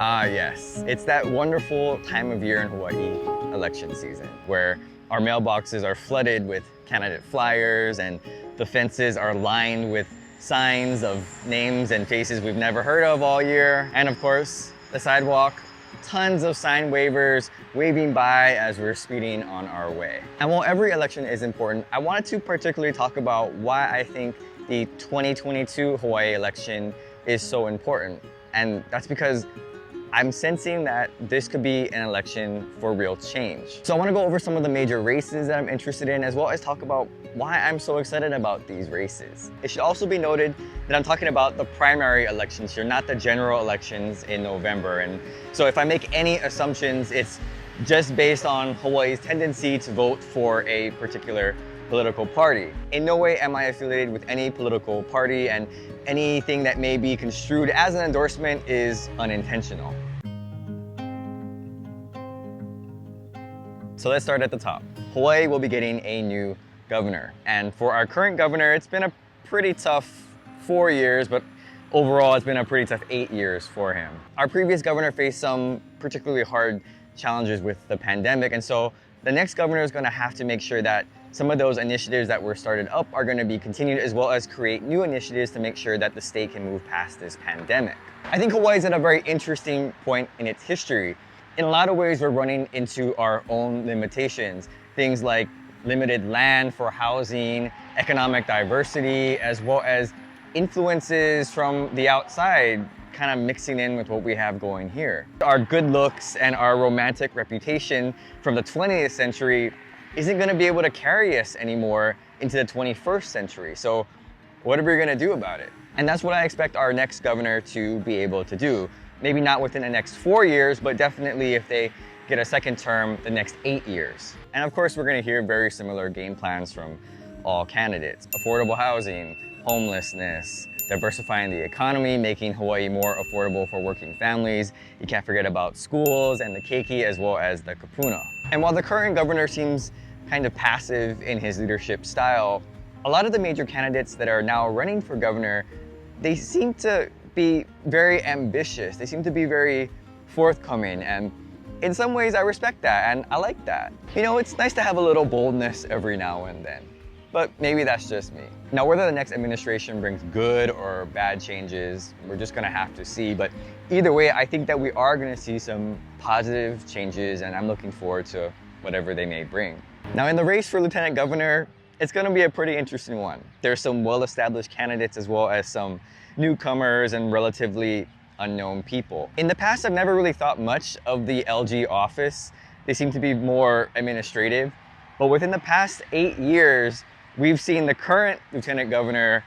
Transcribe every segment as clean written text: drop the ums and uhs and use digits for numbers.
Ah, yes. It's that wonderful time of year in Hawaii, election season, where our mailboxes are flooded with candidate flyers and the fences are lined with signs of names and faces we've never heard of all year. And of course, the sidewalk, tons of sign wavers waving by as we're speeding on our way. And while every election is important, I wanted to particularly talk about why I think the 2022 Hawaii election is so important. And that's because I'm sensing that this could be an election for real change. So I want to go over some of the major races that I'm interested in, as well as talk about why I'm so excited about these races. It should also be noted that I'm talking about the primary elections here, not the general elections in November. And so if I make any assumptions, it's just based on Hawaii's tendency to vote for a particular political party. In no way am I affiliated with any political party, and anything that may be construed as an endorsement is unintentional. So let's start at the top. Hawaii will be getting a new governor. And for our current governor, it's been a pretty tough 4 years, but overall it's been a pretty tough 8 years for him. Our previous governor faced some particularly hard challenges with the pandemic, and so the next governor is going to have to make sure that some of those initiatives that were started up are going to be continued, as well as create new initiatives to make sure that the state can move past this pandemic. I think Hawaii is at a very interesting point in its history. In a lot of ways, we're running into our own limitations. Things like limited land for housing, economic diversity, as well as influences from the outside kind of mixing in with what we have going here. Our good looks and our romantic reputation from the 20th century isn't going to be able to carry us anymore into the 21st century. So what are we going to do about it? And that's what I expect our next governor to be able to do. Maybe not within the next 4 years, but definitely if they get a second term, the next 8 years. And of course, we're going to hear very similar game plans from all candidates. Affordable housing, homelessness, diversifying the economy, making Hawaii more affordable for working families. You can't forget about schools and the keiki, as well as the kupuna. And while the current governor seems kind of passive in his leadership style, a lot of the major candidates that are now running for governor, they seem to be very ambitious. They seem to be very forthcoming, and in some ways I respect that and I like that. You know, it's nice to have a little boldness every now and then, but maybe that's just me. Now, whether the next administration brings good or bad changes, we're just gonna have to see, but either way, I think that we are gonna see some positive changes, and I'm looking forward to whatever they may bring. Now, in the race for lieutenant governor, it's gonna be a pretty interesting one. There's some well-established candidates as well as some newcomers and relatively unknown people. In the past, I've never really thought much of the LG office. They seem to be more administrative, but within the past 8 years, we've seen the current lieutenant governor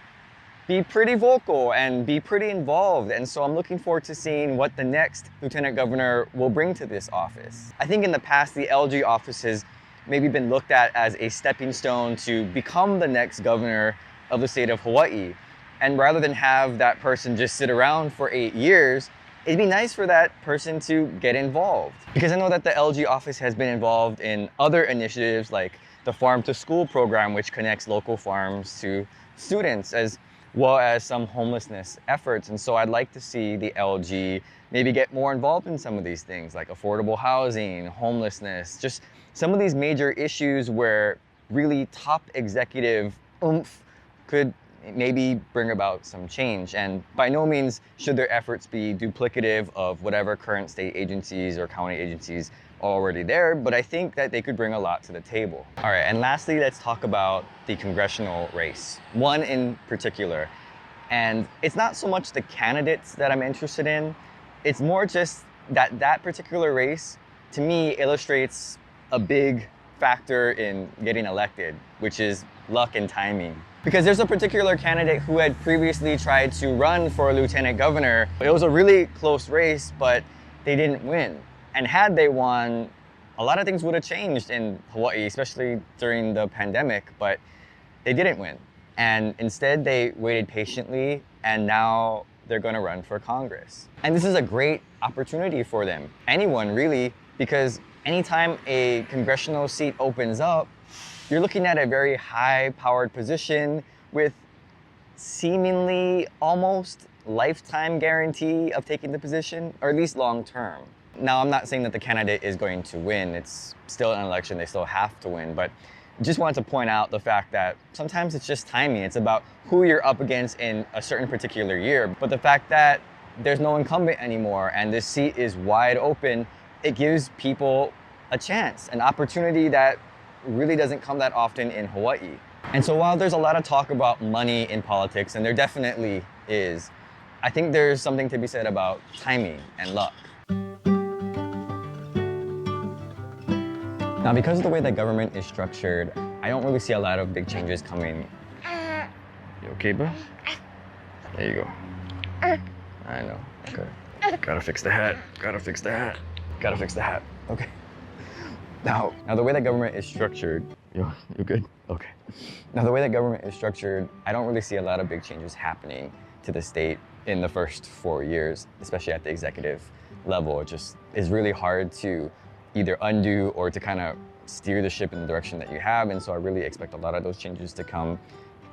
be pretty vocal and be pretty involved. And so I'm looking forward to seeing what the next lieutenant governor will bring to this office. I think in the past, the LG office has maybe been looked at as a stepping stone to become the next governor of the state of Hawaii. And rather than have that person just sit around for 8 years, it'd be nice for that person to get involved. Because I know that the LG office has been involved in other initiatives like the Farm to School program, which connects local farms to students, as well as some homelessness efforts. And so I'd like to see the LG maybe get more involved in some of these things like affordable housing, homelessness, just some of these major issues where really top executive oomph could maybe bring about some change. And by no means should their efforts be duplicative of whatever current state agencies or county agencies are already there, but I think that they could bring a lot to the table. All right, and lastly, let's talk about the congressional race, one in particular. And it's not so much the candidates that I'm interested in, it's more just that that particular race, to me, illustrates a big factor in getting elected, which is luck and timing. Because there's a particular candidate who had previously tried to run for lieutenant governor. It was a really close race, but they didn't win. And had they won, a lot of things would have changed in Hawaii, especially during the pandemic, but they didn't win. And instead they waited patiently, and now they're gonna run for Congress. And this is a great opportunity for them. Anyone really, because anytime a congressional seat opens up, you're looking at a very high-powered position with seemingly almost lifetime guarantee of taking the position, or at least long term. Now, I'm not saying that the candidate is going to win. It's still an election, they still have to win, but just wanted to point out the fact that sometimes it's just timing. It's about who you're up against in a certain particular year. But the fact that there's no incumbent anymore and this seat is wide open, it gives people a chance, an opportunity that really doesn't come that often in Hawaii. And so while there's a lot of talk about money in politics, and there definitely is, I think there's something to be said about timing and luck. Now, because of the way that government is structured, I don't really see a lot of big changes coming. You okay, bro? There you go. I know, okay. Gotta fix the hat, gotta fix the hat, gotta fix the hat, okay. Now the way that government is structured, you good? Okay. Now the way that government is structured, I don't really see a lot of big changes happening to the state in the first 4 years, especially at the executive level. It just is really hard to either undo or to kind of steer the ship in the direction that you have. And so I really expect a lot of those changes to come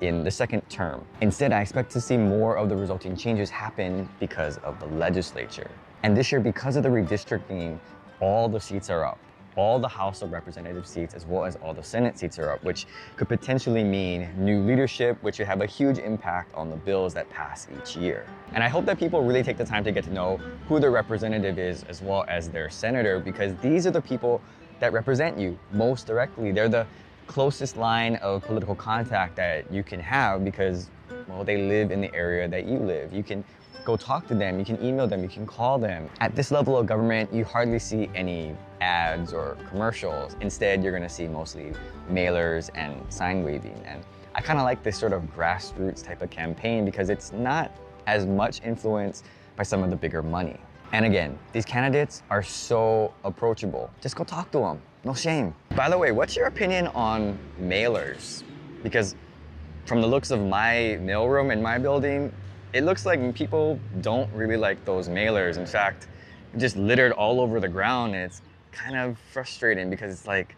in the second term. Instead, I expect to see more of the resulting changes happen because of the legislature. And this year, because of the redistricting, all the seats are up. All the House of Representative seats as well as all the Senate seats are up, which could potentially mean new leadership, which would have a huge impact on the bills that pass each year. And I hope that people really take the time to get to know who their representative is as well as their senator, because these are the people that represent you most directly. They're the closest line of political contact that you can have because, well, they live in the area that you live. You can go talk to them, you can email them, you can call them. At this level of government, you hardly see any ads or commercials. Instead, you're gonna see mostly mailers and sign waving. And I kind of like this sort of grassroots type of campaign because it's not as much influenced by some of the bigger money. And again, these candidates are so approachable. Just go talk to them, no shame. By the way, what's your opinion on mailers? Because from the looks of my mailroom in my building, it looks like people don't really like those mailers. In fact, just littered all over the ground, and it's kind of frustrating because it's like,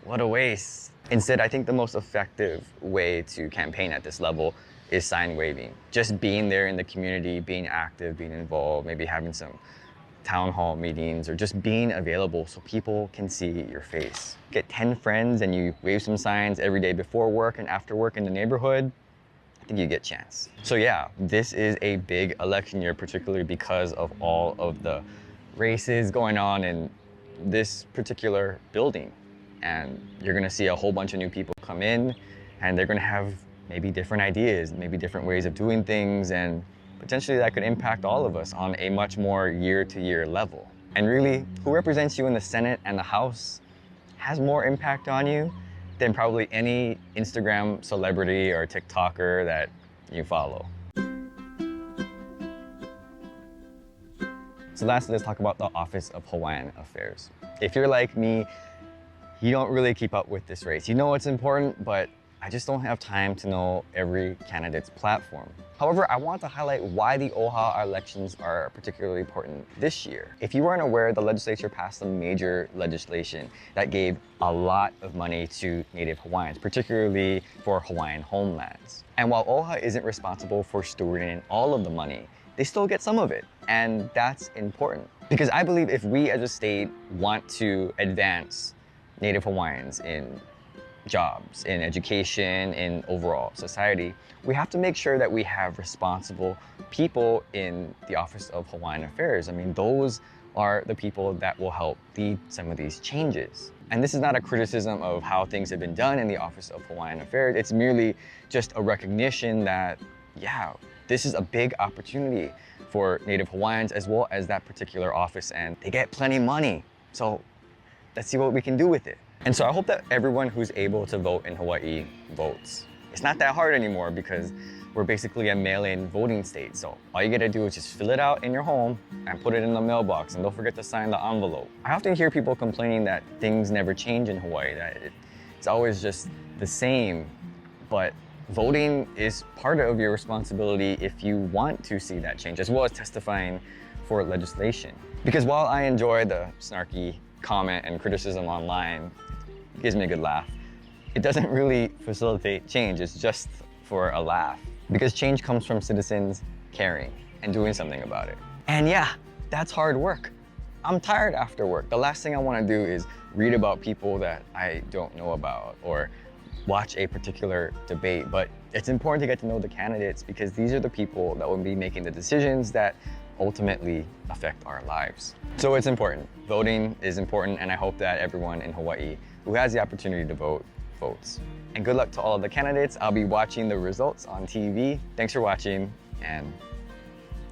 what a waste. Instead, I think the most effective way to campaign at this level is sign waving. Just being there in the community, being active, being involved, maybe having some town hall meetings, or just being available so people can see your face. Get 10 friends and you wave some signs every day before work and after work in the neighborhood, I think you get a chance. So yeah, this is a big election year, particularly because of all of the races going on in this particular building. And you're gonna see a whole bunch of new people come in, and they're gonna have maybe different ideas, maybe different ways of doing things, and potentially that could impact all of us on a much more year-to-year level. And really, who represents you in the Senate and the House has more impact on you than probably any Instagram celebrity or TikToker that you follow. So lastly, let's talk about the Office of Hawaiian Affairs. If you're like me, you don't really keep up with this race. You know it's important, but I just don't have time to know every candidate's platform. However, I want to highlight why the OHA elections are particularly important this year. If you weren't aware, the legislature passed some major legislation that gave a lot of money to Native Hawaiians, particularly for Hawaiian homelands. And while OHA isn't responsible for stewarding all of the money, they still get some of it, and that's important. Because I believe if we as a state want to advance Native Hawaiians in jobs, in education, in overall society, we have to make sure that we have responsible people in the Office of Hawaiian Affairs. I mean, those are the people that will help lead some of these changes. And this is not a criticism of how things have been done in the Office of Hawaiian Affairs. It's merely just a recognition that, yeah, this is a big opportunity for Native Hawaiians as well as that particular office, and they get plenty of money. So let's see what we can do with it. And so I hope that everyone who's able to vote in Hawaii votes. It's not that hard anymore because we're basically a mail-in voting state. So all you gotta do is just fill it out in your home and put it in the mailbox, and don't forget to sign the envelope. I often hear people complaining that things never change in Hawaii, that it's always just the same. But voting is part of your responsibility if you want to see that change, as well as testifying for legislation. Because while I enjoy the snarky comment and criticism online, it gives me a good laugh, it doesn't really facilitate change. It's just for a laugh. Because change comes from citizens caring. and doing something about it. And yeah, that's hard work. I'm tired after work. The last thing I want to do is read about people that I don't know about or watch a particular debate, but it's important to get to know the candidates because these are the people that will be making the decisions that ultimately affect our lives. So it's important. Voting is important, and I hope that everyone in Hawaii who has the opportunity to vote, votes. And good luck to all of the candidates. I'll be watching the results on TV. Thanks for watching, and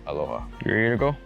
aloha. You ready to go?